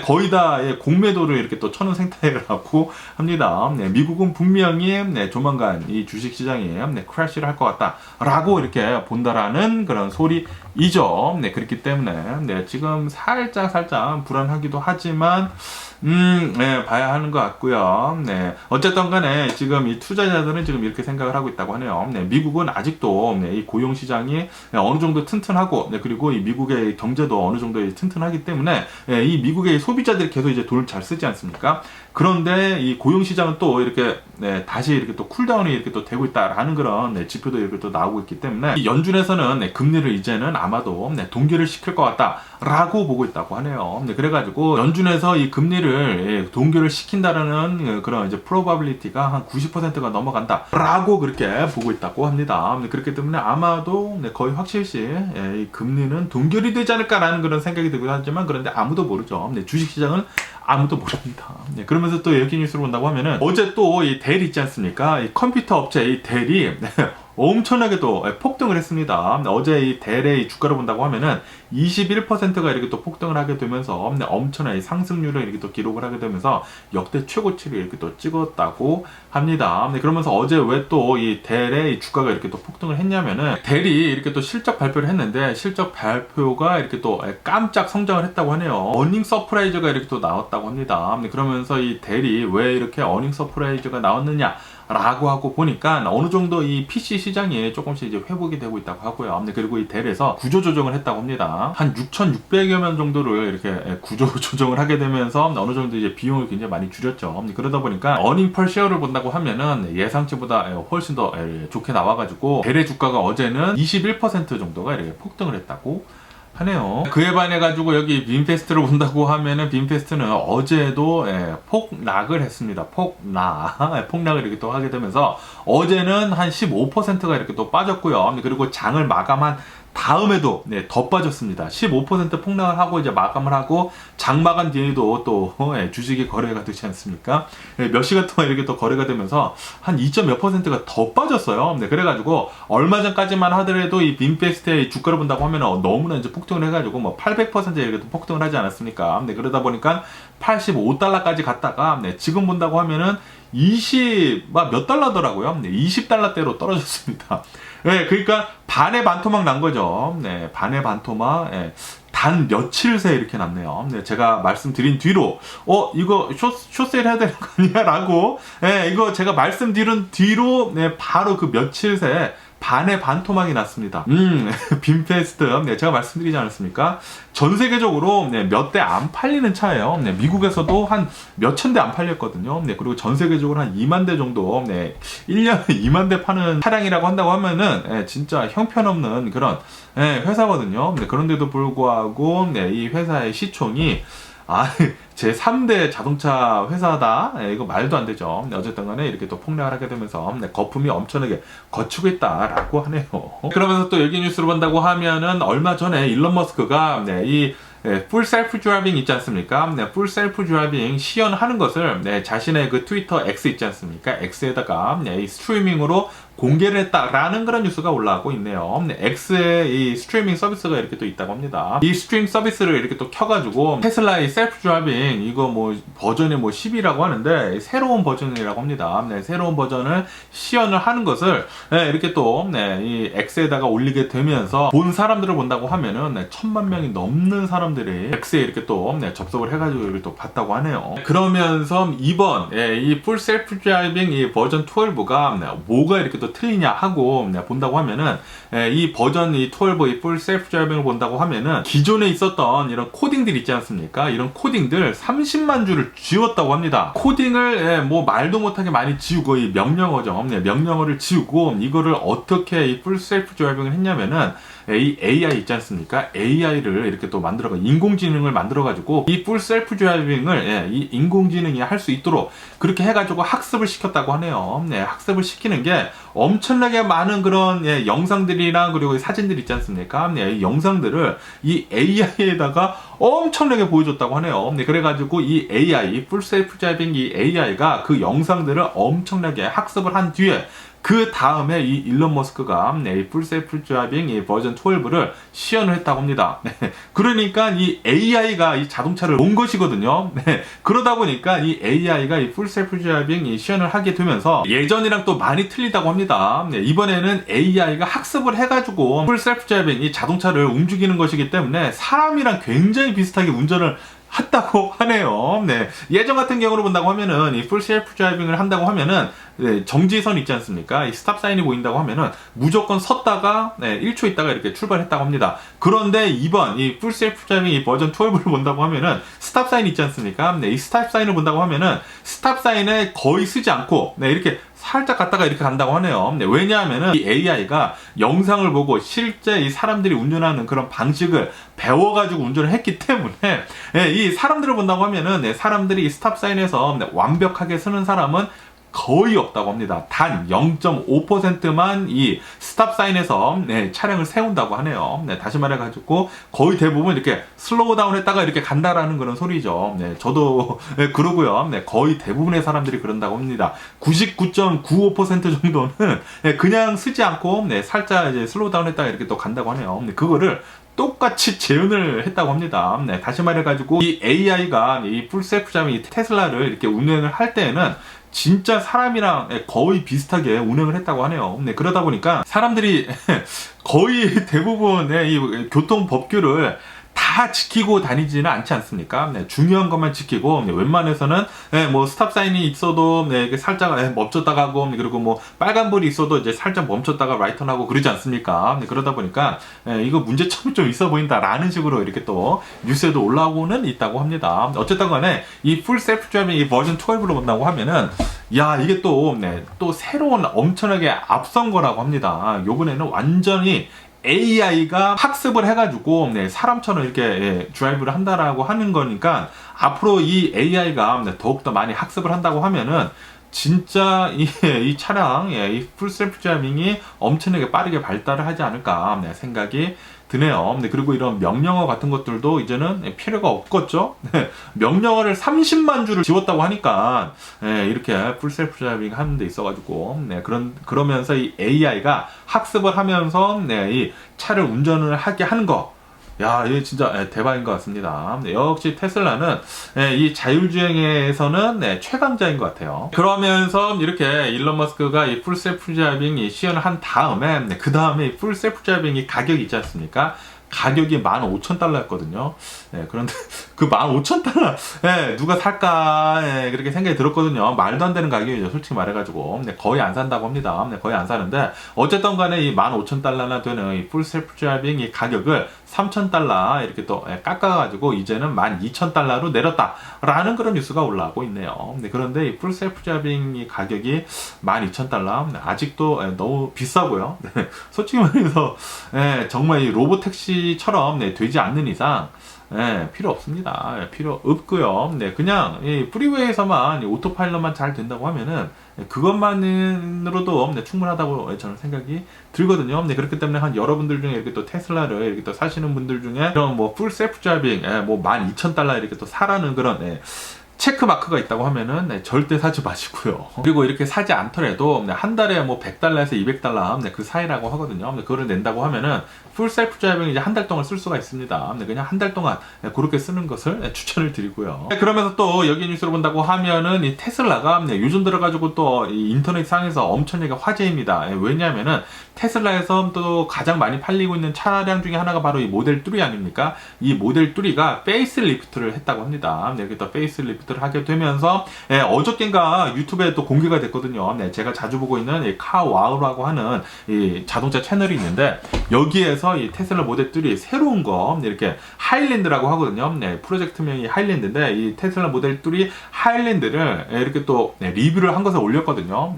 거의 다 공매도를 이렇게 또 쳐놓은 상태를 하고 합니다. 미국은 분명히 조만간 이 주식 시장이 크래시를 할 것 같다라고 이렇게 본다라는 그런 소리이죠. 그렇기 때문에 지금 살짝 불안하기도 하지만 봐야 하는 것 같고요. 어쨌든 간에 지금 이 투자자들은 지금 이렇게 생각을 하고 있다고 하네요. 미국은 아직도 이 고용 시장이 어느 정도 튼튼하고 그리고 이 미국의 경제도 어느 정도 튼튼하기 때문에 이 미국의 소비자들이 계속 이제 돈을 잘 쓰지 않습니까? 그런데 이 고용 시장은 또 이렇게 다시 이렇게 또 쿨다운이 이렇게 또 되고 있다라는 그런 지표도 이렇게 또 나오고 있기 때문에 이 연준에서는 금리를 이제는 아마도 동결을 시킬 것 같다라고 보고 있다고 하네요. 그래가지고 연준에서 이 금리를 동결을 시킨다라는 그런 이제 프로바빌리티가 한 90%가 넘어간다라고 그렇게 보고 있다고 합니다. 그렇기 때문에 아마도 거의 확실시 이 금리는 동결이 되지 않을까라는 그런 생각이 들기도 하지만 그런데 아무도 모르죠. 주식시장은 아무도 모릅니다. 그러면서 또 여기 뉴스를 본다고 하면은 어제 또 이 델 있지 않습니까? 이 컴퓨터 업체 이 델이 엄청나게 또 폭등을 했습니다. 어제 이 델의 주가를 본다고 하면은 21%가 이렇게 또 폭등을 하게 되면서 엄청난 상승률을 이렇게 또 기록을 하게 되면서 역대 최고치를 이렇게 또 찍었다고 합니다. 그러면서 어제 왜 또 이 델의 주가가 이렇게 또 폭등을 했냐면은 델이 이렇게 또 실적 발표를 했는데 실적 발표가 이렇게 또 깜짝 성장을 했다고 하네요. 어닝 서프라이즈가 이렇게 또 나왔다고 합니다. 그러면서 이 델이 왜 이렇게 어닝 서프라이즈가 나왔느냐 라고 하고 보니까 어느 정도 이 PC 시장이 조금씩 이제 회복이 되고 있다고 하고요. 그리고 이 델에서 구조 조정을 했다고 합니다. 한 6,600여 명 정도를 이렇게 구조 조정을 하게 되면서 어느 정도 이제 비용을 굉장히 많이 줄였죠. 그러다 보니까 어닝 펄 쉐어를 본다고 하면은 예상치보다 훨씬 더 좋게 나와가지고 델의 주가가 어제는 21% 정도가 이렇게 폭등을 했다고 하네요. 그에 반해가지고 여기 빔페스트를 본다고 하면은 빔페스트는 어제도 폭락을 했습니다. 폭락을 이렇게 또 하게 되면서 어제는 한 15%가 이렇게 또 빠졌고요. 그리고 장을 마감한 다음에도 더 빠졌습니다. 15% 폭락을 하고 이제 마감을 하고 장 마감 뒤에도 또 주식이 거래가 되지 않습니까? 몇 시간 동안 이렇게 또 거래가 되면서 한 2점 몇 %가 더 빠졌어요. 그래가지고 얼마 전까지만 하더라도 이 빔페스트의 주가를 본다고 하면 너무나 이제 폭등을 해가지고 뭐 800% 이렇게 또 폭등을 하지 않았습니까? 그러다 보니까 85달러까지 갔다가 지금 본다고 하면은 20몇 달러더라고요. 20달러대로 떨어졌습니다. 그러니까 반의 반토막 난 거죠. 반의 반토막. 단 며칠 새에 이렇게 났네요. 제가 말씀드린 뒤로 이거 숏세일 해야 되는 거 아니야? 라고 이거 제가 말씀드린 뒤로 바로 그 며칠 새에 반의 반토막이 났습니다. 빔페스트 제가 말씀드리지 않았습니까? 전 세계적으로 몇 대 안 팔리는 차예요. 미국에서도 한 몇천 대 안 팔렸거든요. 그리고 전 세계적으로 한 2만 대 정도 1년에 2만 대 파는 차량이라고 한다고 하면은 진짜 형편없는 그런 회사거든요. 그런데도 불구하고 이 회사의 시총이 제 3대 자동차 회사다. 이거 말도 안 되죠. 어쨌든 간에 이렇게 또 폭락을 하게 되면서 거품이 엄청나게 거치고 있다라고 하네요. 그러면서 또 여기 뉴스를 본다고 하면은 얼마 전에 일론 머스크가 이 풀 셀프 드라이빙 있지 않습니까? 풀 셀프 드라이빙 시연하는 것을 자신의 그 트위터 X 있지 않습니까? X에다가 이 스트리밍으로 공개를 했다라는 그런 뉴스가 올라오고 있네요. X의 이 스트리밍 서비스가 이렇게 또 있다고 합니다. 이 스트리밍 서비스를 이렇게 또 켜가지고 테슬라의 셀프 드라이빙 이거 뭐 버전이 뭐 10이라고 하는데 새로운 버전이라고 합니다. 새로운 버전을 시연을 하는 것을 이렇게 또 이 X에다가 올리게 되면서 본 사람들을 본다고 하면은 1,000만 명이 넘는 사람들이 X에 이렇게 또 접속을 해가지고 이렇게 또 봤다고 하네요. 그러면서 이번 이 풀 셀프 드라이빙 이 버전 12가 뭐가 이렇게 또 틀리냐 하고 본다고 하면은 이 버전 이 12, 이 풀 셀프 드라이빙을 본다고 하면은 기존에 있었던 이런 코딩들 있지 않습니까? 이런 코딩들 30만 줄을 지웠다고 합니다. 코딩을 뭐 말도 못하게 많이 지우고 이 명령어죠. 명령어를 지우고 이거를 어떻게 이 풀 셀프 드라이빙을 했냐면은 이 AI 있지 않습니까? AI를 이렇게 또 만들어가 인공지능을 만들어가지고 이 풀 셀프 드라이빙을 이 인공지능이 할 수 있도록 그렇게 해가지고 학습을 시켰다고 하네요. 학습을 시키는 게 엄청나게 많은 그런 영상들이랑 그리고 사진들 있지 않습니까? 이 영상들을 이 AI에다가 엄청나게 보여줬다고 하네요. 그래가지고 이 AI 풀 셀프 드라이빙 이 AI가 그 영상들을 엄청나게 학습을 한 뒤에 그 다음에 이 일론 머스크가 풀 셀프 드라이빙 이 버전 12를 시연을 했다고 합니다. 그러니까 이 AI가 이 자동차를 온 것이거든요. 그러다 보니까 이 AI가 이 풀 셀프 드라이빙 이 시연을 하게 되면서 예전이랑 또 많이 틀리다고 합니다. 이번에는 AI가 학습을 해가지고 풀 셀프 드라이빙 이 자동차를 움직이는 것이기 때문에 사람이랑 굉장히 비슷하게 운전을 했다고 하네요. 예전 같은 경우로 본다고 하면은 이 풀 셀프 드라이빙을 한다고 하면은 정지선 있지 않습니까? 이 스탑 사인이 보인다고 하면은 무조건 섰다가 1초 있다가 이렇게 출발했다고 합니다. 그런데 이번 이 풀 셀프 드라이빙 이 버전 12를 본다고 하면은 스탑 사인 있지 않습니까? 이 스탑 사인을 본다고 하면은 스탑 사인에 거의 쓰지 않고 이렇게 살짝 갔다가 이렇게 간다고 하네요. 왜냐하면은 이 AI가 영상을 보고 실제 이 사람들이 운전하는 그런 방식을 배워가지고 운전을 했기 때문에 이 사람들을 본다고 하면은 사람들이 이 스탑 사인에서 완벽하게 서는 사람은 거의 없다고 합니다. 단 0.5%만 이 스탑 사인에서 차량을 세운다고 하네요. 다시 말해가지고 거의 대부분 이렇게 슬로우 다운 했다가 이렇게 간다라는 그런 소리죠. 저도 그러고요. 거의 대부분의 사람들이 그런다고 합니다. 99.95% 정도는 그냥 쓰지 않고 살짝 이제 슬로우 다운 했다가 이렇게 또 간다고 하네요. 그거를 똑같이 재현을 했다고 합니다. 다시 말해가지고 이 AI가 이 풀 셀프 드라이빙 테슬라를 이렇게 운행을 할 때에는 진짜 사람이랑 거의 비슷하게 운행을 했다고 하네요. 그러다 보니까 사람들이 거의 대부분의 이 교통 법규를 다 지키고 다니지는 않지 않습니까? 중요한 것만 지키고 웬만해서는 뭐 스탑 사인이 있어도 살짝 멈췄다 가고 그리고 뭐 빨간불이 있어도 이제 살짝 멈췄다가 라이턴하고 그러지 않습니까? 그러다 보니까 이거 문제점이 좀 있어 보인다라는 식으로 이렇게 또 뉴스에도 올라오고는 있다고 합니다. 어쨌든 간에 이 풀 셀프 드라이빙 이 버전 12로 본다고 하면은 야 이게 또 새로운 엄청나게 앞선 거라고 합니다. 요번에는 완전히 AI가 학습을 해가지고 사람처럼 이렇게 드라이브를 한다라고 하는 거니까 앞으로 이 AI가 더욱더 많이 학습을 한다고 하면은 진짜 이 차량 이 풀 셀프 드라이빙이 엄청나게 빠르게 발달을 하지 않을까 생각이 드네요. 그리고 이런 명령어 같은 것들도 이제는 필요가 없겠죠. 명령어를 30만 줄을 지웠다고 하니까 이렇게 풀 셀프 드라이빙 하는 데 있어가지고 그러면서 이 AI가 학습을 하면서 이 차를 운전을 하게 하는 거. 야, 이게 진짜 대박인 것 같습니다. 역시 테슬라는 이 자율주행에서는 최강자인 것 같아요. 그러면서 이렇게 일론 머스크가 이 풀 셀프 드라이빙 시연을 한 다음에 그 다음에 풀 셀프 드라이빙 가격이 있지 않습니까? 가격이 15,000달러였거든요. 그런데 그 15,000달러, 누가 살까, 그렇게 생각이 들었거든요. 말도 안 되는 가격이죠. 솔직히 말해가지고. 거의 안 산다고 합니다. 거의 안 사는데, 어쨌든 간에 이 15,000달러나 되는 이 풀 셀프 드라이빙 이 가격을 3,000달러 이렇게 또 깎아가지고 이제는 12,000달러로 내렸다라는 그런 뉴스가 올라오고 있네요. 그런데 이 풀 셀프 드라이빙 이 가격이 12,000달러, 아직도 너무 비싸고요. 솔직히 말해서, 정말 이 로보택시처럼 되지 않는 이상, 필요 없습니다. 필요 없고요. 그냥 이 프리웨이에서만 이 오토파일럿만 잘 된다고 하면은 그것만으로도 충분하다고 저는 생각이 들거든요. 그렇기 때문에 한 여러분들 중에 이렇게 또 테슬라를 이렇게 또 사시는 분들 중에 이런 뭐 풀 셀프 드라이빙 뭐 12,000달러 이렇게 또 사라는 그런 체크 마크가 있다고 하면은 절대 사지 마시고요. 그리고 이렇게 사지 않더라도 한 달에 뭐 100달러에서 200달러 그 사이라고 하거든요. 그거를 낸다고 하면은 풀 셀프 드라이빙 이제 한 달 동안 쓸 수가 있습니다. 그냥 한 달 동안 그렇게 쓰는 것을 추천을 드리고요. 그러면서 또 여기 뉴스를 본다고 하면은 이 테슬라가 요즘 들어가지고 또 이 인터넷 상에서 엄청나게 화제입니다. 왜냐하면은 테슬라에서 또 가장 많이 팔리고 있는 차량 중에 하나가 바로 이 모델 3 아닙니까? 이 모델 3가 페이스리프트를 했다고 합니다. 이렇게 또 페이스리프트를 하게 되면서 어저께인가 유튜브에 또 공개가 됐거든요. 제가 자주 보고 있는 카와우라고 하는 이 자동차 채널이 있는데 여기에서 이 테슬라 모델 3 새로운 거 이렇게 하일랜드라고 하거든요. 프로젝트명이 하일랜드인데 이 테슬라 모델 3 하일랜드를 이렇게 또 리뷰를 한 것을 올렸거든요.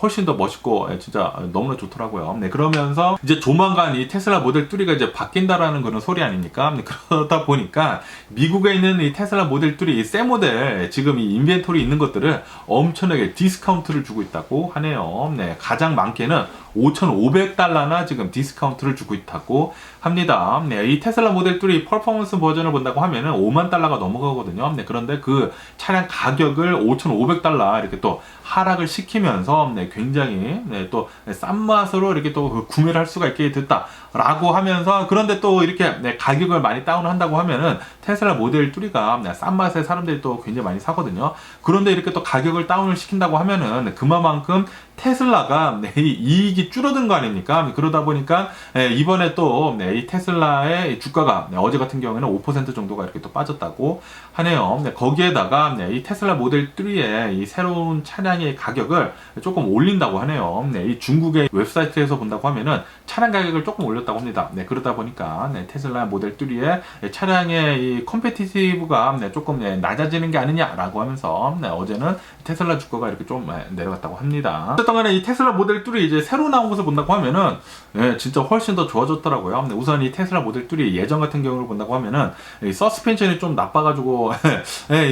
훨씬 더 멋있고 진짜 너무나 좋더라고요. 네, 그러면서 이제 조만간 이 테슬라 모델 3가 이제 바뀐다라는 그런 소리 아닙니까? 네, 그러다 보니까 미국에 있는 이 테슬라 모델 3 새 모델 지금 이 인벤토리 있는 것들을 엄청나게 디스카운트를 주고 있다고 하네요. 네, 가장 많게는 $5,500나 지금 디스카운트를 주고 있다고 합니다. 네, 이 테슬라 모델 3 퍼포먼스 버전을 본다고 하면은 $50,000가 넘어가거든요. 네, 그런데 그 차량 가격을 $5,500 이렇게 또 하락을 시키면서 네, 굉장히 네, 또 싼 맛으로 이렇게 또 구매를 할 수가 있게 됐다라고 하면서, 그런데 또 이렇게 네, 가격을 많이 다운한다고 하면은 테슬라 모델 3가 네, 싼 맛에 사람들이 또 굉장히 많이 사거든요. 그런데 이렇게 또 가격을 다운을 시킨다고 하면은 그만큼 테슬라가 네, 이익이 줄어든 거 아닙니까? 그러다 보니까 이번에 또 네, 이 테슬라의 주가가 네, 어제 같은 경우에는 5% 정도가 이렇게 또 빠졌다고 하네요. 네, 거기에다가 네, 이 테슬라 모델 3의 이 새로운 차량의 가격을 조금 올린다고 하네요. 네, 이 중국의 웹사이트에서 본다고 하면은 차량 가격을 조금 올렸다고 합니다. 네, 그러다 보니까 네, 테슬라 모델 3의 차량의 이 컴페티티브가 네, 조금 네, 낮아지는 게 아니냐라고 하면서 네, 어제는 테슬라 주가가 이렇게 좀 내려갔다고 합니다. 어쨌든 간에 이 테슬라 모델 3 이제 새로 나온 것을 본다고 하면은 진짜 훨씬 더 좋아졌더라고요. 네, 우선 이 테슬라 모델 3 예전 같은 경우를 본다고 하면은 이 서스펜션이 좀 나빠가지고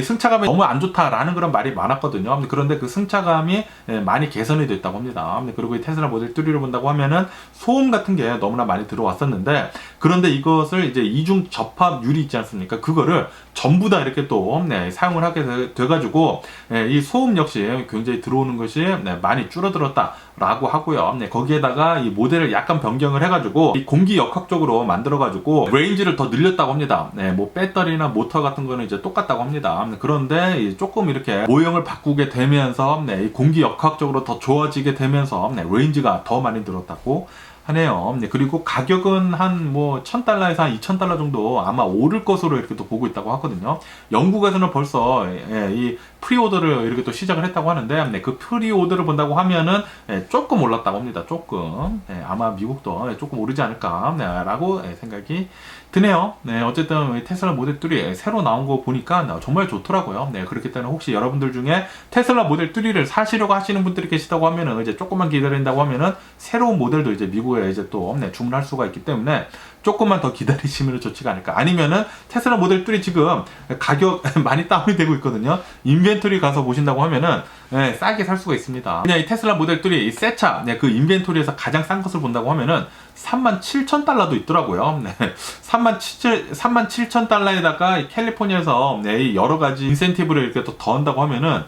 승차감이 너무 안 좋다라는 그런 말이 많았거든요. 그런데 그 승차감이 많이 개선이 됐다고 합니다. 그리고 이 테슬라 모델 3를 본다고 하면은 소음 같은 게 너무나 많이 들어왔었는데, 그런데 이것을 이제 이중 접합 유리 있지 않습니까? 그거를 전부 다 이렇게 또 사용을 하게 돼가지고 이 소음 역시 굉장히 들어오는 것이 많이 줄어들었다라고 하고요. 거기에다가 이 모델을 약간 변경을 해가지고 이 공기 역학적으로 만들어가지고 레인지를 더 늘렸다고 합니다. 뭐 배터리나 모터 같은 거는 이제 똑같다고 합니다. 그런데 조금 이렇게 모형을 바꾸게 되면서 이 공기 역학적으로 더 좋아지게 되면서 레인지가 더 많이 늘었다고 하네요. 네, 그리고 가격은 한 뭐 $1,000에서 한 $2,000 정도 아마 오를 것으로 이렇게 또 보고 있다고 하거든요. 영국에서는 벌써 이 프리오더를 이렇게 또 시작을 했다고 하는데 그 프리오더를 본다고 하면은 조금 올랐다고 합니다. 조금. 아마 미국도 조금 오르지 않을까 라고 생각이 드네요. 네, 어쨌든 테슬라 모델 3 새로 나온 거 보니까 정말 좋더라고요. 네, 그렇기 때문에 혹시 여러분들 중에 테슬라 모델 3를 사시려고 하시는 분들이 계시다고 하면은 이제 조금만 기다린다고 하면은 새로운 모델도 이제 미국에 이제 또 주문할 수가 있기 때문에 조금만 더 기다리시면 좋지가 않을까. 아니면은 테슬라 모델 3 지금 가격 많이 다운이 되고 있거든요. 인벤토리 가서 보신다고 하면은 싸게 살 수가 있습니다. 그냥 이 테슬라 모델 3 이 새 차, 그 인벤토리에서 가장 싼 것을 본다고 하면은 $37,000도 있더라고요. 37,000달러에다가 캘리포니아에서 여러 가지 인센티브를 이렇게 또 더한다고 하면은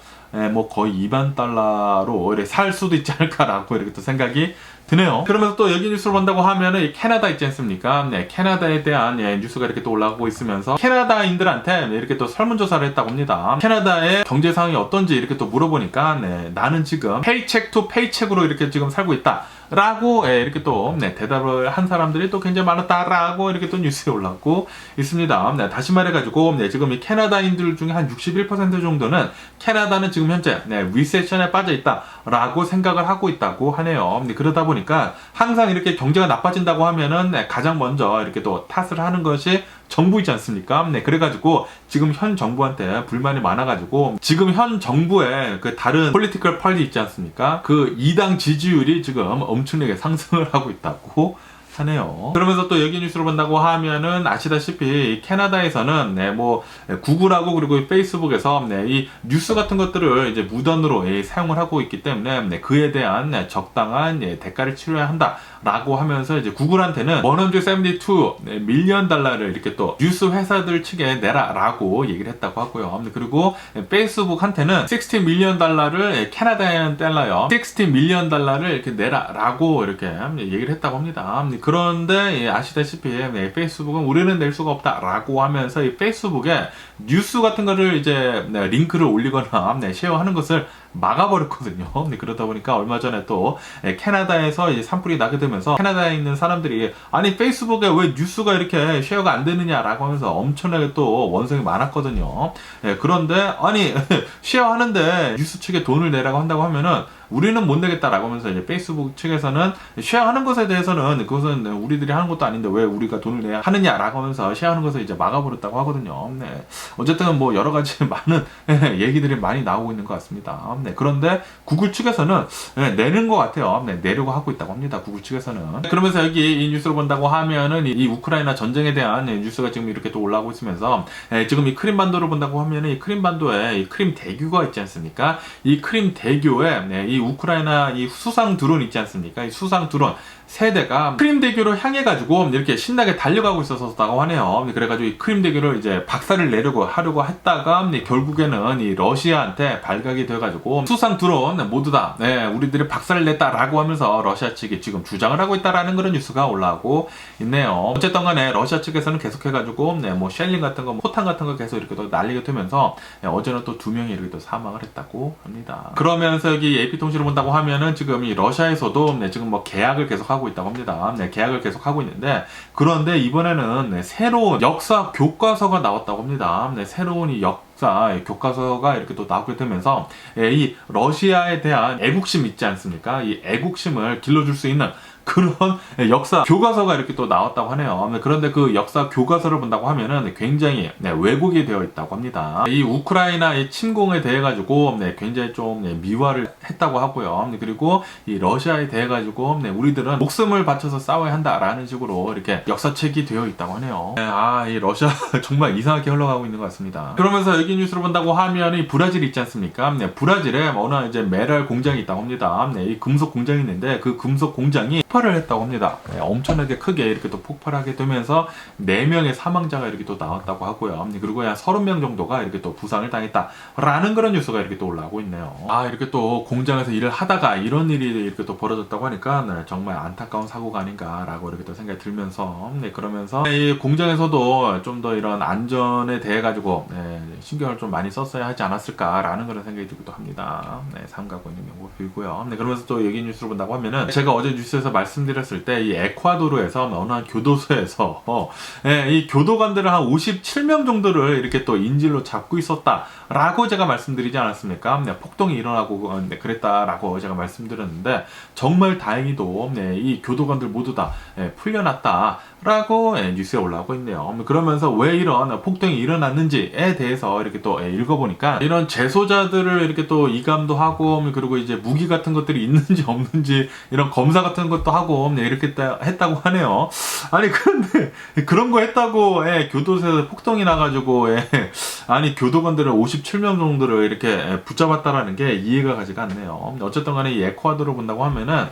뭐 거의 $20,000로 이렇게 살 수도 있지 않을까라고 이렇게 또 생각이 드네요. 그러면서 또 여기 뉴스를 본다고 하면은 이 캐나다 있지 않습니까? 네, 캐나다에 대한 뉴스가 이렇게 또 올라오고 있으면서 캐나다인들한테 이렇게 또 설문조사를 했다고 합니다. 캐나다의 경제 상황이 어떤지 이렇게 또 물어보니까 나는 지금 페이첵 투 페이첵으로 이렇게 지금 살고 있다. 라고 이렇게 또 대답을 한 사람들이 또 굉장히 많았다라고 이렇게 또 뉴스에 올라오고 있습니다. 다시 말해가지고 지금 이 캐나다인들 중에 한 61% 정도는 캐나다는 지금 현재 리세션에 빠져 있다라고 생각을 하고 있다고 하네요. 그러다 보니까 항상 이렇게 경제가 나빠진다고 하면은 가장 먼저 이렇게 또 탓을 하는 것이 정부이지 않습니까? 그래가지고 지금 현 정부한테 불만이 많아가지고 지금 현 정부의 그 다른 폴리티컬 파티 있지 않습니까? 그 2당 지지율이 지금 엄청나게 상승을 하고 있다고 하네요. 그러면서 또 여기 뉴스를 본다고 하면은 아시다시피 캐나다에서는 뭐 구글하고 그리고 페이스북에서 이 뉴스 같은 것들을 이제 무단으로 사용을 하고 있기 때문에 그에 대한 적당한 대가를 치러야 한다라고 하면서 이제 구글한테는 $172 밀리언 이렇게 또 뉴스 회사들 측에 내라라고 얘기를 했다고 하고요. 그리고 페이스북한테는 $60 밀리언을 캐나다엔 달러요. $60 밀리언을 이렇게 내라라고 이렇게 얘기를 했다고 합니다. 그런데 아시다시피 페이스북은 우리는 낼 수가 없다라고 하면서 이 페이스북에 뉴스 같은 거를 이제 링크를 올리거나 쉐어하는 것을 막아버렸거든요. 그러다 보니까 얼마 전에 또 캐나다에서 이제 산불이 나게 되면서 캐나다에 있는 사람들이 아니 페이스북에 왜 뉴스가 이렇게 쉐어가 안 되느냐라고 하면서 엄청나게 또 원성이 많았거든요. 그런데 아니 쉐어하는데 뉴스 측에 돈을 내라고 한다고 하면은 우리는 못 내겠다라고 하면서 이제 페이스북 측에서는 쉐어하는 것에 대해서는 그것은 우리들이 하는 것도 아닌데 왜 우리가 돈을 내야 하느냐라고 하면서 쉐어하는 것을 이제 막아버렸다고 하거든요. 네. 어쨌든 뭐 여러 가지 많은 얘기들이 많이 나오고 있는 것 같습니다. 네. 그런데 구글 측에서는 내는 것 같아요. 네. 내려고 하고 있다고 합니다. 구글 측에서는. 그러면서 여기 이 뉴스를 본다고 하면은 이 우크라이나 전쟁에 대한 뉴스가 지금 이렇게 또 올라오고 있으면서 지금 이 크림반도를 본다고 하면은 이 크림반도에 이 크림 대교가 있지 않습니까? 이 크림 대교에 이 우크라이나 이 수상 드론 있지 않습니까? 이 수상 드론 세대가 크림 대교를 향해 가지고 이렇게 신나게 달려가고 있었다고 하네요. 그래가지고 이 크림 대교를 이제 박살을 내려고 하려고 했다가 결국에는 이 러시아한테 발각이 돼가지고 수상 드론 모두 다 우리들이 박살을 냈다라고 하면서 러시아 측이 지금 주장을 하고 있다라는 그런 뉴스가 올라오고 있네요. 어쨌든 간에 러시아 측에서는 계속해가지고 뭐 쉘링 같은 거, 포탄 같은 거 계속 이렇게 또 날리게 되면서 어제는 또 2명이 이렇게 또 사망을 했다고 합니다. 그러면서 여기 AP통신을 본다고 하면은 지금 이 러시아에서도 지금 뭐 계약을 계속하고 있다고 합니다. 계약을 계속하고 있는데 그런데 이번에는 새로운 역사 교과서가 나왔다고 합니다. 새로운 이 역사 교과서가 이렇게 또 나오게 되면서 이 러시아에 대한 애국심 있지 않습니까? 이 애국심을 길러줄 수 있는 그런 역사 교과서가 이렇게 또 나왔다고 하네요. 그런데 그 역사 교과서를 본다고 하면은 굉장히 왜곡이 되어 있다고 합니다. 이 우크라이나 이 침공에 대해 가지고 굉장히 좀 미화를 했다고 하고요. 그리고 이 러시아에 대해 가지고 우리들은 목숨을 바쳐서 싸워야 한다라는 식으로 이렇게 역사책이 되어 있다고 하네요. 이 러시아 정말 이상하게 흘러가고 있는 것 같습니다. 그러면서 여기 뉴스를 본다고 하면 이 브라질 있지 않습니까? 브라질에 어느 이제 메랄 공장이 있다고 합니다. 이 금속 공장이 있는데 그 금속 공장이 폭발을 했다고 합니다. 엄청나게 크게 이렇게 또 폭발하게 되면서 4명의 사망자가 이렇게 또 나왔다고 하고요. 그리고 한 30명 정도가 이렇게 또 부상을 당했다라는 그런 뉴스가 이렇게 또 올라오고 있네요. 이렇게 또 공장에서 일을 하다가 이런 일이 이렇게 또 벌어졌다고 하니까 정말 안타까운 사고가 아닌가라고 이렇게 또 생각이 들면서 그러면서 이 공장에서도 좀 더 이런 안전에 대해 가지고 신경을 좀 많이 썼어야 하지 않았을까라는 그런 생각이 들기도 합니다. 삼가고 있는 명고 빌고요. 그러면서 또 여기 뉴스를 본다고 하면은 제가 어제 뉴스에서 말씀드렸을 때 이 에콰도르에서 어느 한 교도소에서 이 교도관들을 한 57명 정도를 이렇게 또 인질로 잡고 있었다라고 제가 말씀드리지 않았습니까? 폭동이 일어나고 그랬다라고 제가 말씀드렸는데 정말 다행히도 이 교도관들 모두 다 풀려났다라고 뉴스에 올라오고 있네요. 그러면서 왜 이런 폭동이 일어났는지에 대해서 이렇게 또 읽어보니까 이런 재소자들을 이렇게 또 이감도 하고 그리고 이제 무기 같은 것들이 있는지 없는지 이런 검사 같은 것도 하고 이렇게 했다고 하네요. 아니 그런데 그런 거 했다고 교도소에서 폭동이 나가지고 아니 교도관들을 57명 정도를 이렇게 붙잡았다라는 게 이해가 가지가 않네요. 어쨌든 간에 이 에콰도르를 본다고 하면은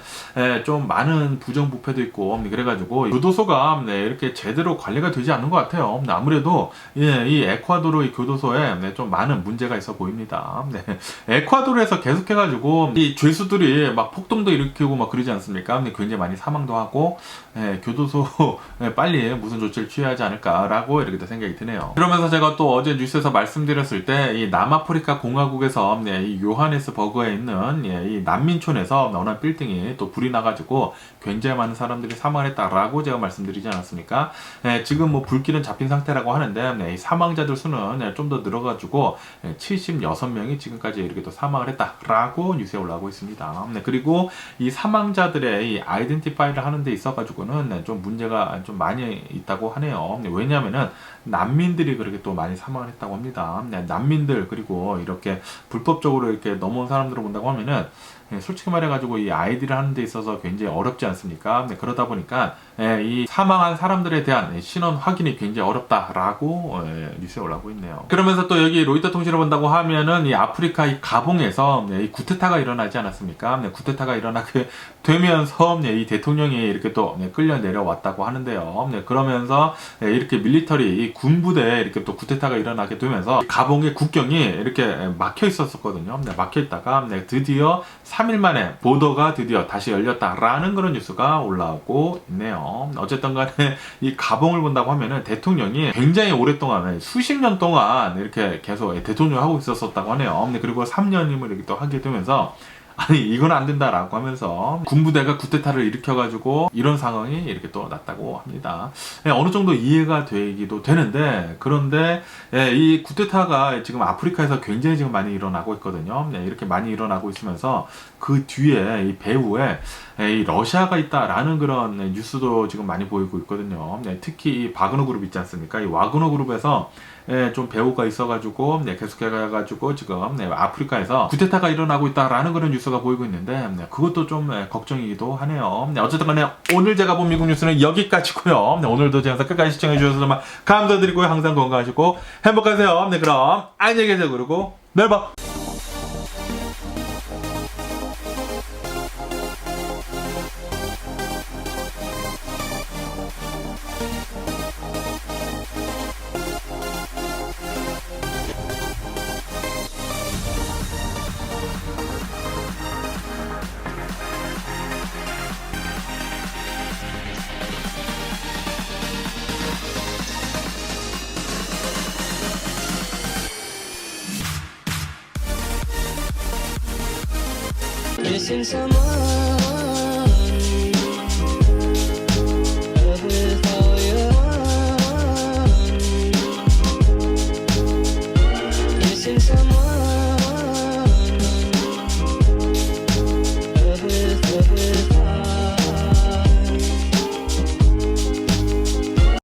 좀 많은 부정부패도 있고 그래가지고 교도소가 이렇게 제대로 관리가 되지 않는 것 같아요. 아무래도 이 에콰도르 이 교도소에 좀 많은 문제가 있어 보입니다. 에콰도르에서 계속해가지고 이 죄수들이 막 폭동도 일으키고 막 그러지 않습니까? 굉장히 많이 사망도 하고 교도소 빨리 무슨 조치를 취해야 하지 않을까라고 이렇게 생각이 드네요. 그러면서 제가 또 어제 뉴스에서 말씀드렸을 때 이 남아프리카 공화국에서 이 요하네스버그에 있는 이 난민촌에서 어느 빌딩이 또 불이 나가지고 굉장히 많은 사람들이 사망했다라고 제가 말씀드리지 않았습니까? 지금 뭐 불길은 잡힌 상태라고 하는데 이 사망자들 수는 좀 더 늘어가지고 76명이 지금까지 이렇게 또 사망을 했다라고 뉴스에 올라오고 있습니다. 그리고 이 사망자들의 이 아이덴티파이를 하는 데 있어가지고는 좀 문제가 좀 많이 있다고 하네요. 왜냐하면은 난민들이 그렇게 또 많이 사망을 했다고 합니다. 난민들 그리고 이렇게 불법적으로 이렇게 넘어온 사람들을 본다고 하면은 솔직히 말해가지고 이 아이디를 하는 데 있어서 굉장히 어렵지 않습니까? 그러다 보니까 이 사망한 사람들에 대한 신원 확인이 굉장히 어렵다라고 뉴스에 올라오고 있네요. 그러면서 또 여기 로이터 통신을 본다고 하면은 이 아프리카 이 가봉에서 이 쿠데타가 일어나지 않았습니까? 쿠데타가 일어나게 되면서 이 대통령이 이렇게 또 끌려 내려왔다고 하는데요. 그러면서 이렇게 밀리터리 이 군부대에 이렇게 또 쿠데타가 일어나게 되면서 가봉의 국경이 이렇게 막혀 있었거든요. 막혀 있다가 드디어 3일 만에 보더가 드디어 다시 열렸다라는 그런 뉴스가 올라오고 있네요. 어쨌든 간에 이 가봉을 본다고 하면은 대통령이 굉장히 오랫동안 수십 년 동안 이렇게 계속 대통령을 하고 있었다고 하네요. 그리고 3년임을 이렇게 또 하게 되면서 아니 이건 안 된다라고 하면서 군부대가 쿠데타를 일으켜가지고 이런 상황이 이렇게 또 났다고 합니다. 어느 정도 이해가 되기도 되는데 그런데 이 쿠데타가 지금 아프리카에서 굉장히 지금 많이 일어나고 있거든요. 이렇게 많이 일어나고 있으면서 그 뒤에 이 배후에 이 러시아가 있다라는 그런 뉴스도 지금 많이 보이고 있거든요. 특히 이 바그너 그룹 있지 않습니까? 이 와그너 그룹에서 좀 배후가 있어가지고 계속해가지고 지금 아프리카에서 쿠데타가 일어나고 있다라는 그런 뉴스가 보이고 있는데 그것도 좀 걱정이기도 하네요. 어쨌든 간에 오늘 제가 본 미국 뉴스는 여기까지고요. 오늘도 제 영상 끝까지 시청해주셔서 정말 감사드리고요. 항상 건강하시고 행복하세요. 그럼 안녕히 계세요. 그리고 내일 봐. Missing someone with all your heart. Missing someone.